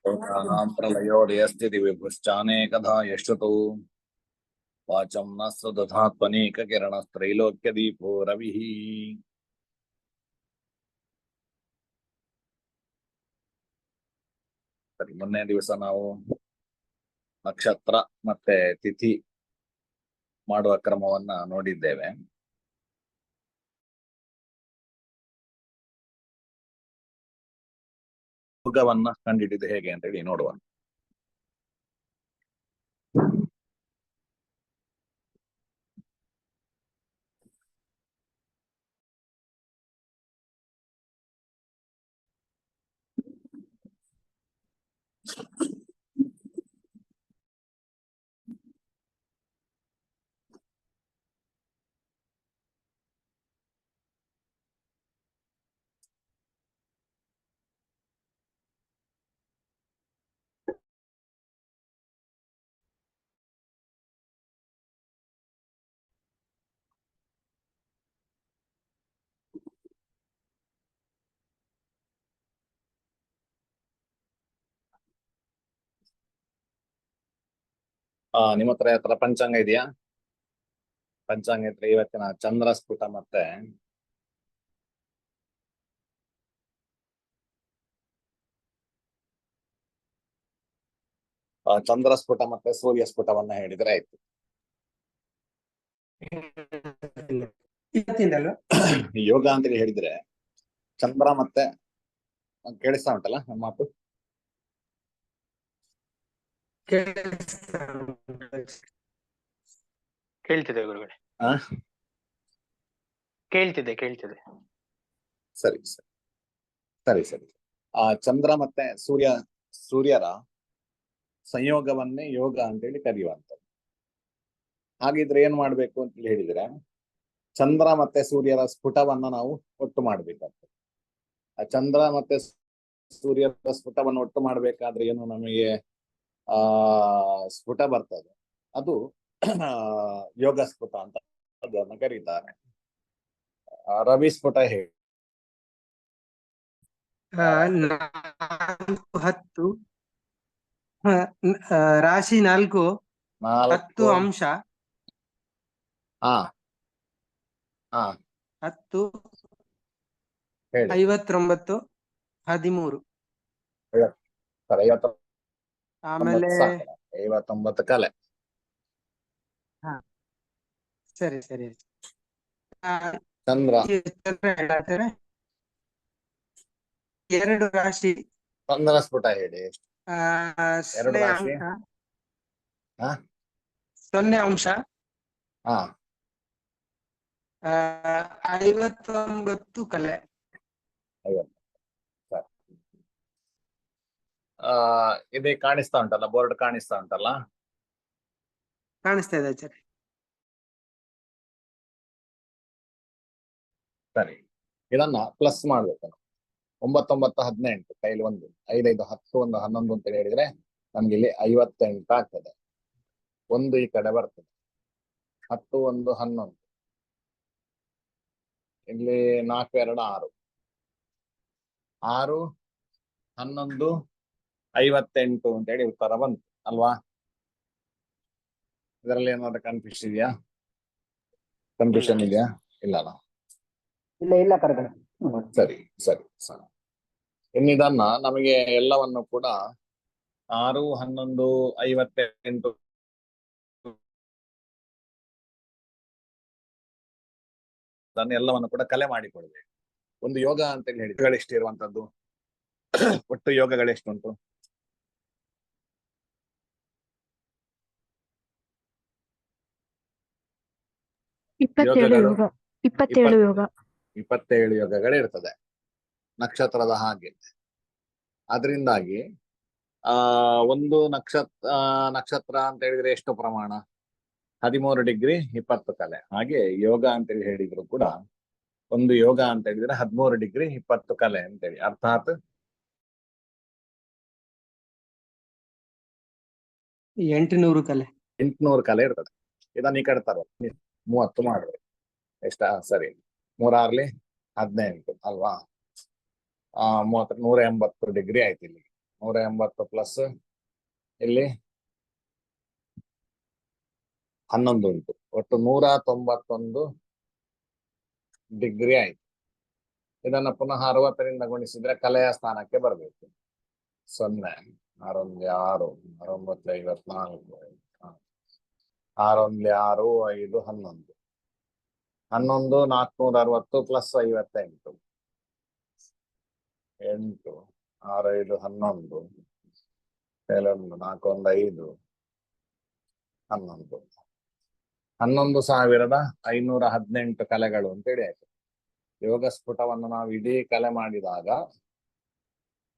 ಪ್ರಲಯೋದಯಸ್ಥಿತಿ ವಿಭುಶ್ಚಾನೇಕಧಾ ಯಶ್ವತೋ ವಾಚಂ ನ ಸದಧಾತ್ಮನೇಕ ಕಿರಣಸ್ತ್ರೈಲೋಕ್ಯ ದೀಪೋ ರವಿಃ. ಸರಿ, ಮೊನ್ನೆ ದಿವಸ ನಾವು ನಕ್ಷತ್ರ ಮತ್ತೆ ತಿಥಿ ಮಾಡುವ ಕ್ರಮವನ್ನ ನೋಡಿದ್ದೇವೆ. ಯೋಗವನ್ನ ಕಂಡಿಡಿದು ಹೇಗೆ ಅಂತ ಹೇಳಿ ನೋಡುವ. ನಿಮ್ಮ ಹತ್ರ ಪಂಚಾಂಗ ಇದೆಯಾ? ಪಂಚಾಂಗ ಇದ್ರೆ ಇವತ್ತಿನ ಚಂದ್ರ ಸ್ಫುಟ ಮತ್ತೆ ಚಂದ್ರ ಸ್ಫುಟ ಮತ್ತೆ ಸೂರ್ಯ ಸ್ಫುಟವನ್ನ ಹೇಳಿದ್ರೆ ಆಯ್ತು. ಯೋಗ ಅಂತ ಹೇಳಿದ್ರೆ ಚಂದ್ರ ಮತ್ತೆ ಕೇಳಿಸ್ತಾ ಉಂಟಲ್ಲ ನಮ್ಮ ಮಾತು? ಕೇಳ್ತಿದೆ ಗುರುಗಳೇ. ಕೇಳ್ತಿದೆ. ಸರಿ ಸರಿ ಸರಿ ಸರಿ. ಆ ಚಂದ್ರ ಮತ್ತೆ ಸೂರ್ಯರ ಸಂಯೋಗವನ್ನೇ ಯೋಗ ಅಂತೇಳಿ ಕರೆಯುವಂಥದ್ದು. ಹಾಗಿದ್ರೆ ಏನ್ ಮಾಡ್ಬೇಕು ಅಂತ ಹೇಳಿದ್ರೆ ಚಂದ್ರ ಮತ್ತೆ ಸೂರ್ಯರ ಸ್ಫುಟವನ್ನ ನಾವು ಒಟ್ಟು ಮಾಡ್ಬೇಕಾಗ್ತದೆ. ಆ ಚಂದ್ರ ಮತ್ತೆ ಸೂರ್ಯರ ಸ್ಫುಟವನ್ನು ಒಟ್ಟು ಮಾಡ್ಬೇಕಾದ್ರೆ ಏನು ನಮಗೆ ಸ್ಫುಟ ಬರ್ತದೆ, ಅದು ಯೋಗ ಸ್ಫುಟ ಅಂತ ಅದನ್ನು ಕರೀತಾರೆ. ರವಿ ಸ್ಫುಟ ಹೇಳಿ. 10 ರಾಶಿ 4 10 ಅಂಶ 10 59 13 ಆಮೇಲೆ 59 ಕಲೆ. ಸರಿ ಚಂದ್ರ 2 ರಾಶಿ ಚಂದ್ರ ಸ್ಫುಟ ಹೇಳಿ. 2 ರಾಶಿ 0 ಅಂಶ 59 ಕಲೆ. ಇದೇ ಕಾಣಿಸ್ತಾ ಉಂಟಲ್ಲ, ಬೋರ್ಡ್ ಕಾಣಿಸ್ತಾ ಉಂಟಲ್ಲ? ಕಾಣಿಸ್ತಾ ಇದೆ ಆಚಾರ್ಯ. ಸರಿ, ಇದನ್ನ ಪ್ಲಸ್ ಮಾಡ್ಬೇಕು. 9 9 18 ಕೈಲಿ 1 5 5 10 1 11 ಅಂತ ಹೇಳಿದ್ರೆ ನಮ್ಗೆ ಇಲ್ಲಿ 58 ಆಗ್ತದೆ. 1 ಈ ಕಡೆ ಬರ್ತದೆ. 10 1 11 ಇಲ್ಲಿ 4 2 6 6 11 58 ಅಂತ ಹೇಳಿ ಉತ್ತರ ಬಂತು ಅಲ್ವಾ? ಇದರಲ್ಲಿ ಏನಾದ್ರು ಕನ್ಫ್ಯೂಷನ್ ಇದೆಯಾ? ಇಲ್ಲಲ್ಲ? ಇಲ್ಲ ಕರೆಕ್ಟ್. ಸರಿ. ಇನ್ನಿದನ್ನ ನಮಗೆ ಎಲ್ಲವನ್ನು ಕೂಡ 6 11 58 ಎಲ್ಲವನ್ನು ಕೂಡ ಕಲೆ ಮಾಡಿಕೊಳ್ಬೇಕು. ಒಂದು ಯೋಗ ಅಂತ ಹೇಳಿ ಎಷ್ಟು ಇರುವಂತದ್ದು? ಒಟ್ಟು ಯೋಗಗಳೆಷ್ಟುಂಟು? 27 ಯೋಗಗಳಿರ್ತದೆ ನಕ್ಷತ್ರದ ಹಾಗೆ. ಅದರಿಂದಾಗಿ ಒಂದು ನಕ್ಷತ್ರ ಅಂತ ಹೇಳಿದ್ರೆ ಎಷ್ಟು ಪ್ರಮಾಣ? 13 ಡಿಗ್ರಿ 20 ಕಲೆ. ಹಾಗೆ ಯೋಗ ಅಂತ ಹೇಳಿದ್ರು ಕೂಡ ಒಂದು ಯೋಗ ಅಂತ ಹೇಳಿದ್ರೆ 13 ಡಿಗ್ರಿ 20 ಕಲೆ ಅಂತೇಳಿ, ಅರ್ಥಾತ್ 800 ಕಲೆ. 800 ಕಲೆ ಇರ್ತದೆ. ಇದನ್ನ ಈ ಕಡೆ ತರುವ 30 ಮಾಡ್ಬೇಕು. ಎಷ್ಟ? ಸರಿ, 3 6 18 ಅಲ್ವಾ? 180 ಡಿಗ್ರಿ ಆಯ್ತು ಇಲ್ಲಿ. 180 ಪ್ಲಸ್ ಇಲ್ಲಿ 11 ಉಂಟು, ಒಟ್ಟು 191 ಡಿಗ್ರಿ ಆಯ್ತು. ಇದನ್ನ ಪುನಃ 60ರಿಂದ ಗುಣಿಸಿದ್ರೆ ಕಲೆಯ ಸ್ಥಾನಕ್ಕೆ ಬರಬೇಕು. 0, 6 1 6, 6 9 54, 6 1 6, 5 11, 11 460 ಪ್ಲಸ್ 58, 8 6 5 11, 4 1 5, 11, 11,518 ಕಲೆಗಳು ಅಂತೇಳಿ ಆಯ್ತು. ಯೋಗ ಸ್ಫುಟವನ್ನು ನಾವು ಇಡೀ ಕಲೆ ಮಾಡಿದಾಗ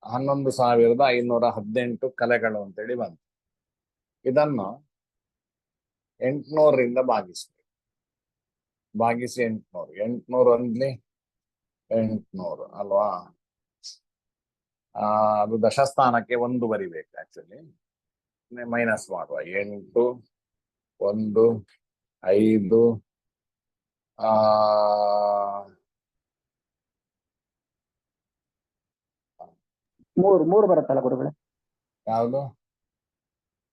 11,518 ಕಲೆಗಳು ಅಂತೇಳಿ ಬಂತು. ಇದನ್ನು 800ರಿಂದ ಭಾಗಿಸ್ಬೇಕು. ಭಾಗಿಸಿ 800, 800 ಒಂದ್ಲಿ 800 ಅಲ್ವಾ? ಅದು ದಶಸ್ಥಾನಕ್ಕೆ 1 ಬರಿಬೇಕು. ಆಕ್ಚುಲಿ ಮೈನಸ್ ಮಾಡುವ. 8 1 5 ಮೂರು ಬರುತ್ತಲ್ಲ ಗುರುಗಳೇ? ಯಾವುದು?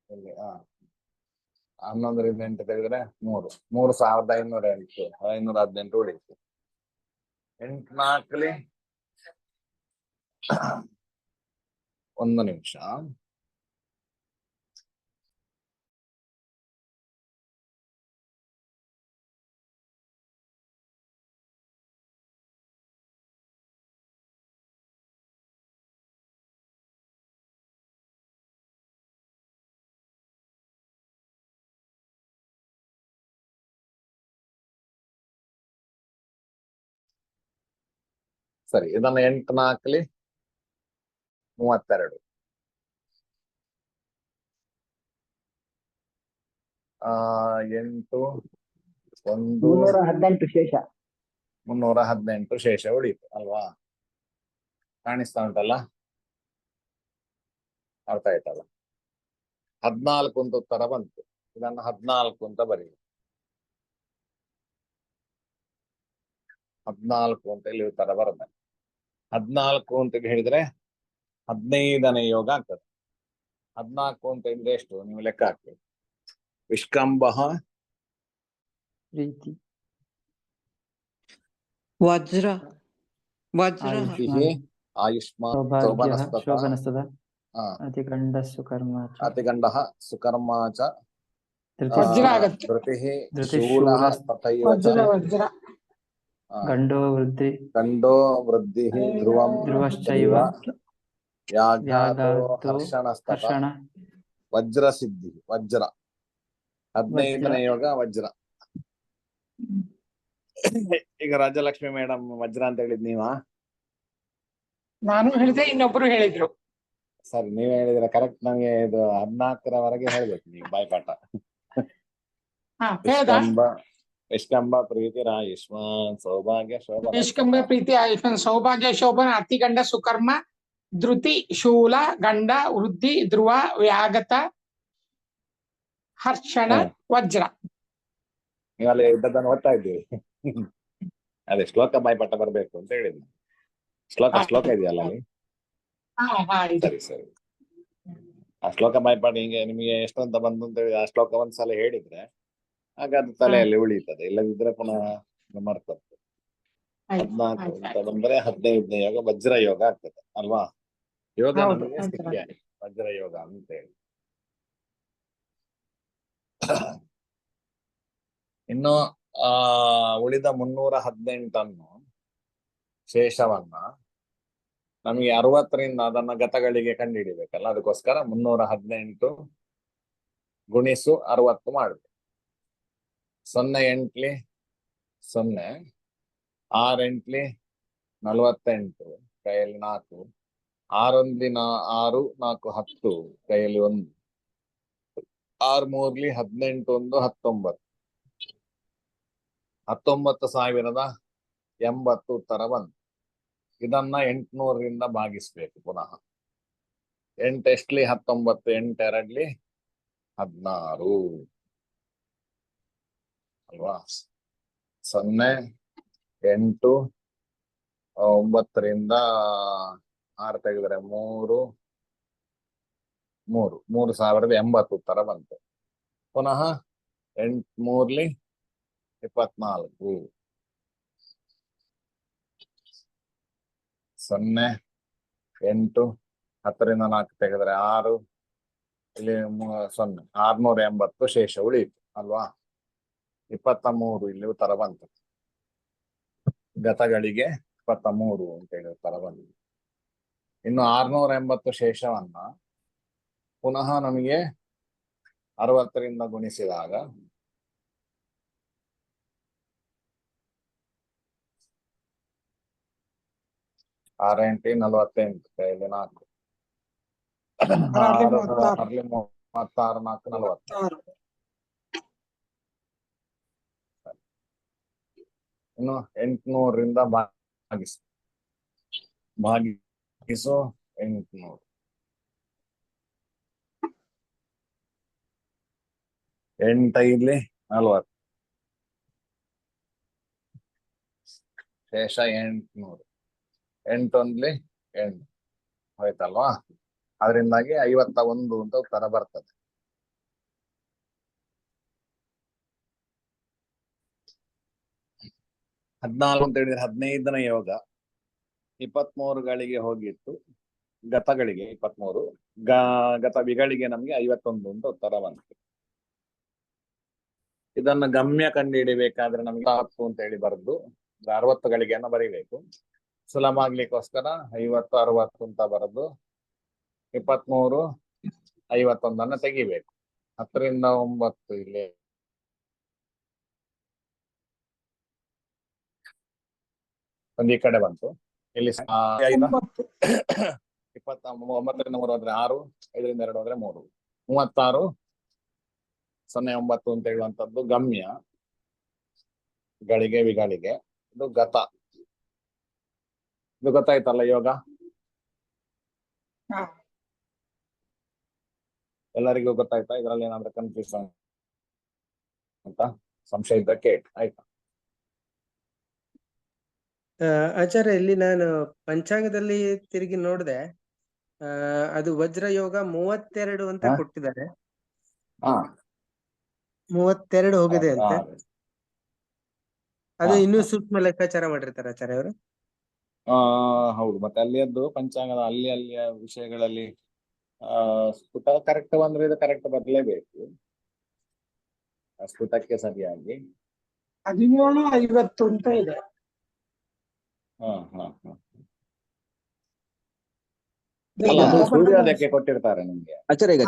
ಇಲ್ಲಿ 11ರಿಂದ 8 ತೆಗೆದ್ರೆ 3,508, 518 ಉಳಿತು. 8 4 1 ನಿಮಿಷ. ಸರಿ, ಇದನ್ನು 8 4 32, 8 1 318 ಶೇಷ. 318 ಶೇಷ ಉಳಿತು ಅಲ್ವಾ? ಕಾಣಿಸ್ತಾ ಉಂಟಲ್ಲ? ಅರ್ಥ ಆಯ್ತಲ್ಲ? 14 ಅಂತ ಉತ್ತರ ಬಂತು. ಇದನ್ನು 14 ಅಂತ ಬರೀ. 14 ಅಂತ ಇಲ್ಲಿ ಉತ್ತರ ಬರುತ್ತೆ. 14 ಅಂತ ಹೇಳಿದ್ರೆ 15ನೇ ಯೋಗ ಆಗ್ತದೆ. 14 ಅಂತ ಹೇಳಿದ್ರೆ ಎಷ್ಟು ನೀವು ಲೆಕ್ಕ ಹಾಕ್ಬೇಕು. ವಿಷ್ಕಂಭ ಪ್ರೀತಿ, ವಜ್ರ, ವಜ್ರ, ಆಯುಷ್ಮಾನ್ ಶೋಭನಸ್ತದ ಅತಿಗಂಡ ಸುಕರ್ಮ ಚ ವಜ್ರ ಆಗತ್ತೆ. ಧೃತಿಃ ಧೃತಿಃ ಶೂಲಃ ಶೂಲಃ ತಥೈವ ಚ ವಜ್ರ ವಜ್ರ ಗಂಡೋ ವೃದ್ಧಿ ಗಂಡೋ ವೃದ್ಧಿಃ ಧ್ರುವಂ ಧ್ರುವಶ್ಚೈವ ವ್ಯಾಘಾತೋ ವ್ಯಾಘಾತೋ ಹರ್ಷಣಸ್ತತ ಹರ್ಷಣ ವಜ್ರ ಸಿದ್ಧಿ. ವಜ್ರ 15ನೇ ಯೋಗ ವಜ್ರ. ಈಗ ರಾಜಲಕ್ಷ್ಮಿ ಮೇಡಮ್ ವಜ್ರ ಅಂತ ಹೇಳಿದ್ ನೀವಾ? ನಾನು ಹೇಳಿದೆ, ಇನ್ನೊಬ್ರು ಹೇಳಿದ್ರು. ಸರಿ, ನೀವ್ ಹೇಳಿದ್ರೆ ಕರೆಕ್ಟ್. ನಮ್ಗೆ ಇದು 14ರವರೆಗೆ ಹೇಳ್ಬೇಕು ನೀವು ಬಾಯ್ಪಾಠ. ವಿಷ್ಕಂಭ ಪ್ರೀತಿ ರಾಯುಷ್ಮಾನ್ ಸೌಭಾಗ್ಯ ಶೋಭನ. ನಿಷ್ಕಂಬ ಪ್ರೀತಿ ಆಯುಷ್ಮಾನ್ ಸೌಭಾಗ್ಯ ಶೋಭನ ಅತಿಗಂಡ ಸುಕರ್ಮ ಧೃತಿ ಶೂಲ ಗಂಡ ವೃದ್ಧಿ ಧ್ರುವ ವ್ಯಾಗತ ಹರ್ಷಣ ವಜ್ರ. ನೀವಲ್ಲಿ ಇದ್ದದ್ದನ್ನು ಓದ್ತಾ ಇದ್ದೀವಿ. ಅದೇ ಶ್ಲೋಕ ಬಾಯ್ಪಾಠ ಬರ್ಬೇಕು ಅಂತ ಹೇಳಿದ್ವಿ. ಶ್ಲೋಕ ಇದೆಯಲ್ಲ ಅಲ್ಲಿ? ಸರಿ ಸರಿ. ಆ ಶ್ಲೋಕ ಬಾಯ್ಪಾಠ ಹಿಂಗೆ ನಿಮಗೆ ಎಷ್ಟು ಅಂತ ಬಂತು ಅಂತ ಹೇಳಿ ಆ ಶ್ಲೋಕ ಒಂದ್ಸಲ ಹೇಳಿದ್ರೆ ಆಗ ಅದು ತಲೆಯಲ್ಲಿ ಉಳಿತದೆ. ಇಲ್ಲದಿದ್ರೆ ಪುನಃ ಮರ್ತದೆ. 14 ಅಂತ ಬಂದ್ರೆ 15ನೇ ಯೋಗ ವಜ್ರ ಯೋಗ ಆಗ್ತದೆ ಅಲ್ವಾ? ಯೋಗ ನಮಗೆ ಸಿಕ್ಕಿ ವಜ್ರ ಯೋಗ ಅಂತ ಹೇಳಿ. ಇನ್ನು ಉಳಿದ 318 ಶೇಷವನ್ನ ನಮಗೆ 60ರಿಂದ ಅದನ್ನ ಗತಗಳಿಗೆ ಕಂಡುಹಿಡಿಬೇಕಲ್ಲ. ಅದಕ್ಕೋಸ್ಕರ 318 ಗುಣಿಸು 60 ಮಾಡ್ಬೇಕು. 0 8 0, 6 8 48, ಕೈಯಲ್ಲಿ 4, 6 1 6, 4 10, ಕೈಯಲ್ಲಿ 1, 6 3 18 1 19, 19,080 ಉತ್ತರ ಬಂತು. ಇದನ್ನ 800ರಿಂದ ಭಾಗಿಸ್ಬೇಕು ಪುನಃ. 8 ಎಷ್ಟ್ಲಿ 19, 8 2 16 ಅಲ್ವಾ? 0 8 9ರಿಂದ 6 ತೆಗೆದ್ರೆ 3, 3080 ಉತ್ತರ ಬಂತು. ಪುನಃ 8 3 24 0 8 10ರಿಂದ 4 ತೆಗೆದ್ರೆ 6 ಇಲ್ಲಿ 0 680 ಶೇಷ ಉಳಿಯಿತು ಅಲ್ವಾ. 23 ಇಲ್ಲಿ ಉತ್ತರ ಬಂತು. ಗತಗಳಿಗೆ 23 ಅಂತ ಹೇಳಿ ಉತ್ತರ ಬಂದಿದೆ. ಇನ್ನು 680 ಶೇಷವನ್ನ ಪುನಃ ನಮಗೆ 60ರಿಂದ ಗುಣಿಸಿದಾಗ 6 8 48 ಇಲ್ಲಿ 4 6 36 4 40. ಇನ್ನು 800ರಿಂದ ಭಾಗಿಸು 800. ಎಂಟೈದ್ಲಿ 40 ಶೇಷ 800. 8 8 ಹೋಯ್ತಲ್ವಾ. ಅದರಿಂದಾಗಿ 51 ಅಂತ ಉತ್ತರ ಬರ್ತದೆ. ಹದಿನಾಲ್ಕು ಅಂತ ಹೇಳಿದ್ರೆ 15ನೇ ಯೋಗ 23ಗಳಿಗೆ ಹೋಗಿತ್ತು. ಗತಗಳಿಗೆ 23, ಗತ ವಿಗಳಿಗೆ ನಮ್ಗೆ 51 ಅಂತ ಉತ್ತರ ಬಂತು. ಇದನ್ನ ಗಮ್ಯ ಕಂಡು ಹಿಡಿಬೇಕಾದ್ರೆ ನಮ್ಗೆ 10 ಅಂತ ಹೇಳಿ ಬರೆದು 60ಗಳಿಗೆಯನ್ನ ಬರೀಬೇಕು. ಸುಲಭ ಆಗ್ಲಿಕ್ಕೋಸ್ಕರ 50 60 ಅಂತ ಬರೆದು 23 51 ತೆಗಿಬೇಕು. 10ರಿಂದ 9 ಇಲ್ಲಿ ಒಂದು ಈ ಕಡೆ ಬಂತು. ಇಲ್ಲಿ 29ರಿಂದ 3 ಹೋದ್ರೆ 6, 5ರಿಂದ 2 ಹೋದ್ರೆ 3, 36 09 ಅಂತ ಹೇಳುವಂತದ್ದು ಗಮ್ಯ ಗಳಿಗೆ ವಿಗಳಿಗೆ. ಇದು ಗತ. ಇದು ಗೊತ್ತಾಯ್ತಲ್ಲ ಯೋಗ ಎಲ್ಲರಿಗೂ ಗೊತ್ತಾಯ್ತಾ? ಇದರಲ್ಲಿ ಏನಾದ್ರೂ ಕನ್ಫ್ಯೂಷನ್ ಅಂತ ಸಂಶಯ ಇದ್ದ ಕೇಳಿ ಆಯ್ತಾ? ಆಚಾರ್ಯ, ಇಲ್ಲಿ ನಾನು ಪಂಚಾಂಗದಲ್ಲಿ ತಿರುಗಿ ನೋಡಿದೆ, ಅದು ವಜ್ರ ಯೋಗ 32 ಅಂತ ಕೊಟ್ಟಿದ್ದಾರೆ. ಹಾ 32 ಹೋಗಿದೆ ಅಂತೆ. ಅದು ಇನ್ನೂ ಸೂಕ್ಷ್ಮ ಲೆಕ್ಕಾಚಾರ ಮಾಡಿರ್ತಾರೆ ಆಚಾರ್ಯ ಅವರು. ಹೌದು. ಮತ್ತೆ ಅಲ್ಲಿಯದ್ದು ಪಂಚಾಂಗದ ಅಲ್ಲಿಯ ವಿಷಯಗಳಲ್ಲಿ ಸ್ಫುಟ ಕರೆಕ್ಟ್ ಬಂದ್ರೆ ಇದು ಕರೆಕ್ಟ್ ಬರಲೇಬೇಕು. ಸ್ಫುಟಕ್ಕೆ ಸರಿಯಾಗಿ 1750 ಅಂತ ಇದೆ. ಅಲ್ಲ, ಅದು ಸೂರ್ಯೋದಯಕ್ಕೆ ಕೊಟ್ಟಿರ್ತಾರೆ ನಿಮ್ಗೆ ಆಚಾರ್ಯ. ಈಗ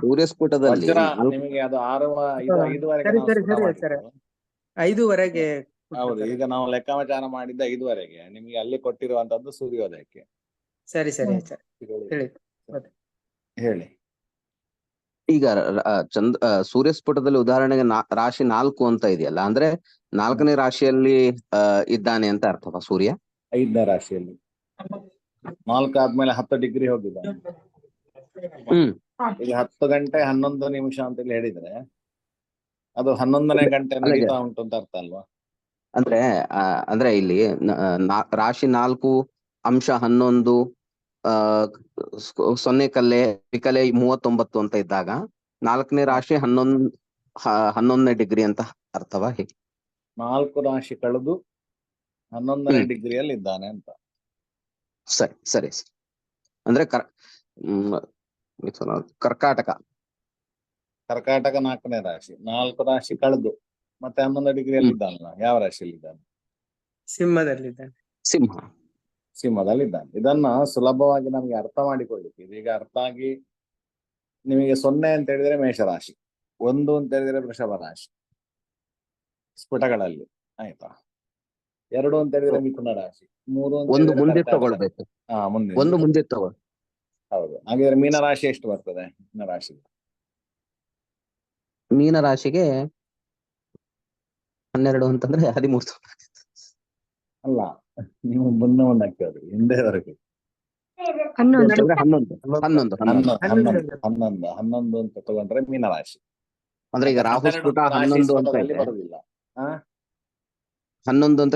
ಸೂರ್ಯಸ್ಫುಟದಲ್ಲಿ ವಜ್ರ ನಿಮಗೆ ಅದು 5-5ವರೆಗೆ ನಾವು ಸ್ಫುಟ ಮಾಡಿದ್ದು. 5ವರೆಗೆ. ಹೌದು, ಈಗ ನಾವು ಲೆಕ್ಕಾಚಾರ ಮಾಡಿದ್ದ 5ವರೆಗೆ ನಿಮ್ಗೆ ಅಲ್ಲಿ ಕೊಟ್ಟಿರುವಂತದ್ದು ಸೂರ್ಯೋದಯಕ್ಕೆ. ಸರಿ ಸರಿ ಆಚಾರ್ಯ, ಹೇಳಿ. ಈಗ ಸೂರ್ಯಸ್ಫುಟದಲ್ಲಿ ಉದಾಹರಣೆಗೆ ರಾಶಿ 4 ಅಂತ ಇದೆಯಲ್ಲ, ಅಂದ್ರೆ 4ನೇ ರಾಶಿಯಲ್ಲಿ ಇದ್ದಾನೆ ಅಂತ ಅರ್ಥವಾ ಸೂರ್ಯ? 5ನೇ ರಾಶಿಯಲ್ಲಿ 4 ಆದ್ಮೇಲೆ 10 ಡಿಗ್ರಿ ಹೋಗಿದ್ದಾನೆ. ಈಗ 10 ಗಂಟೆ 11 ನಿಮಿಷ ಅಂತ ಹೇಳಿದ್ರೆ ಅದು 11ನೇ ಗಂಟೆ ನಡೀತಾ ಉಂಟು ಅಂತ ಅರ್ಥ ಅಲ್ವಾ? ಅಂದ್ರೆ ಇಲ್ಲಿ ರಾಶಿ 4 ಅಂಶ 11 0 ಕಲೆ ವಿಕಲೆ 39 ಅಂತ ಇದ್ದಾಗ 4ನೇ ರಾಶಿ 11ನೇ ಡಿಗ್ರಿ ಅಂತ ಅರ್ಥವಾ ಹೇಗೆ? 4 ರಾಶಿ ಕಳೆದು 11ನೇ ಡಿಗ್ರಿಯಲ್ಲಿ ಇದ್ದಾನೆ ಅಂತ. ಸರಿ ಸರಿ ಸರಿ. ಅಂದ್ರೆ ಕರ್ಕಾಟಕ 4ನೇ ರಾಶಿ 4 ರಾಶಿ ಕಳೆದು ಮತ್ತೆ 11 ಡಿಗ್ರಿಯಲ್ಲಿ ಇದ್ದಾನಲ್ಲ, ಯಾವ ರಾಶಿಯಲ್ಲಿ ಇದ್ದಾನೆ? ಸಿಂಹದಲ್ಲಿದ್ದಾನೆ. ಸಿಂಹದಲ್ಲಿದ್ದಾನೆ. ಇದನ್ನ ಸುಲಭವಾಗಿ ನಮ್ಗೆ ಅರ್ಥ ಮಾಡಿಕೊಳ್ಳಿಕ್ಕೆ ಇದೀಗ ಅರ್ಥ ಆಗಿ ನಿಮಗೆ 0 ಅಂತ ಹೇಳಿದ್ರೆ ಮೇಷರಾಶಿ, 1 ಅಂತ ಹೇಳಿದ್ರೆ ವೃಷಭ ರಾಶಿ ಸ್ಫುಟಗಳಲ್ಲಿ, ಆಯ್ತಾ? 2 ಅಂತ ಹೇಳಿದ್ರೆ ಮಿಥುನ ರಾಶಿ, 3 ಒಂದು ಮುಂದೆ ತಗೊಳ್ಬೇಕು. ಒಂದು ಮುಂದೆ ತಗೊಳ್. ಹೌದು. ಹಾಗಿದ್ರೆ ಮೀನರಾಶಿ ಎಷ್ಟು ಬರ್ತದೆ? ಮೀನರಾಶಿಗೆ 12 ಅಂತಂದ್ರೆ 13. ಅಲ್ಲ, ನೀವು ಮುಂದೆ ಹಾಕೋದು ಹಿಂದೆವರೆಗೆ 11 ಅಂತ ತಗೊಂಡ್ರೆ ಮೀನರಾಶಿ. ಅಂದ್ರೆ ಈಗ ರಾಹು ಸ್ಫುಟ 11 ಅಂತ ಇದೆ, ಬರುದಿಲ್ಲ. 11 ಅಂತ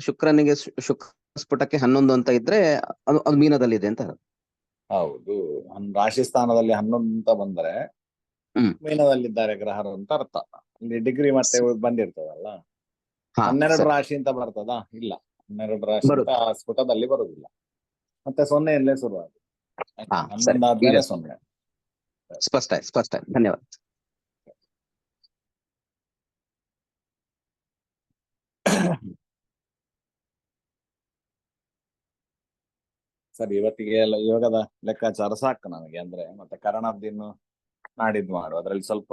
ಶುಕ್ರನಿಗೆ ಶುಕ್ರ ಸ್ಫುಟಕ್ಕೆ 11 ಅಂತ ಇದ್ರೆ ಅದು ಮೀನದಲ್ಲಿದೆ ಅಂತ. ಹೌದು. ರಾಶಿ ಸ್ಥಾನದಲ್ಲಿ 11 ಅಂತ ಬಂದ್ರೆ ಹ್ಮ್. ಮೀನದಲ್ಲಿದ್ದಾರೆ ಗ್ರಹರು ಅಂತ ಅರ್ಥ. ಇಲ್ಲಿ ಡಿಗ್ರಿ ಮತ್ತೆ ಬಂದಿರ್ತದಲ್ಲ. ಹಾ 12 ಸರಿ. ರಾಶಿ ಅಂತ ಬರ್ತದಾ? ಇಲ್ಲ, 12 ರಾಶಿ ಅಂತ ಬರುತ್ತೆ. ಆ ಸ್ಫುಟದಲ್ಲಿ ಬರುದಿಲ್ಲ. ಮತ್ತೆ 0 ಶುರು ಆಗುತ್ತೆ. ಹಾ ಸರಿ. 11 ಆದ್ಮೇಲೆ ಈಗ 0. ಸ್ಪಷ್ಟ ಆಯ್ತು, ಸ್ಪಷ್ಟ ಆಯ್ತು, ಧನ್ಯವಾದ. ಸರಿ, ಇವತ್ತಿಗೆ ಎಲ್ಲ ಯೋಗದ ಲೆಕ್ಕಾಚಾರ ಸಾಕು ನಮಗೆ. ಅಂದ್ರೆ ಮತ್ತೆ ಕರಣದಿನ್ನು ನಾಡಿದ್ದು ಮಾಡು. ಅದ್ರಲ್ಲಿ ಸ್ವಲ್ಪ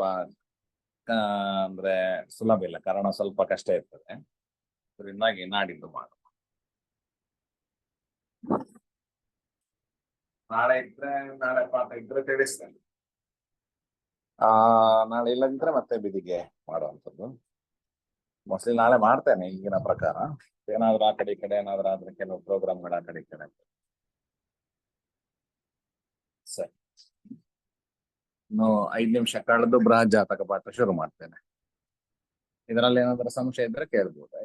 ಅಂದ್ರೆ ಸುಲಭ ಇಲ್ಲ, ಕಾರಣ ಸ್ವಲ್ಪ ಕಷ್ಟ ಇರ್ತದೆ. ಅದರಿಂದಾಗಿ ನಾಡಿದ್ದು ಮಾಡು. ನಾಳೆ ಇದ್ರೆ, ನಾಳೆ ಪಾಠ ಇದ್ರೆ ತಿಳಿಸ್ತೇನೆ. ನಾಳೆ ಇಲ್ಲದಿದ್ರೆ ಮತ್ತೆ ಬಿದಿಗೆ ಮಾಡುವಂಥದ್ದು. ಮೋಸ್ಟ್ಲಿ ನಾಳೆ ಮಾಡ್ತೇನೆ ಈಗಿನ ಪ್ರಕಾರ. ಏನಾದ್ರು ಆ ಕಡೆ ಈ ಕಡೆ ಏನಾದ್ರು ಆದ್ರೆ ಕೆಲವು ಪ್ರೋಗ್ರಾಮ್ಗಳು ಆ ಕಡೆ ಈ ಕಡೆ. ಸರಿ, ಇನ್ನು 5 ನಿಮಿಷ ಕಳೆದು ಬೃಹತ್ ಜಾತಕ ಪಾಠ ಶುರು ಮಾಡ್ತೇನೆ. ಇದರಲ್ಲಿ ಏನಾದ್ರು ಸಂಶಯ ಇದ್ರೆ ಕೇಳ್ಬೋದು.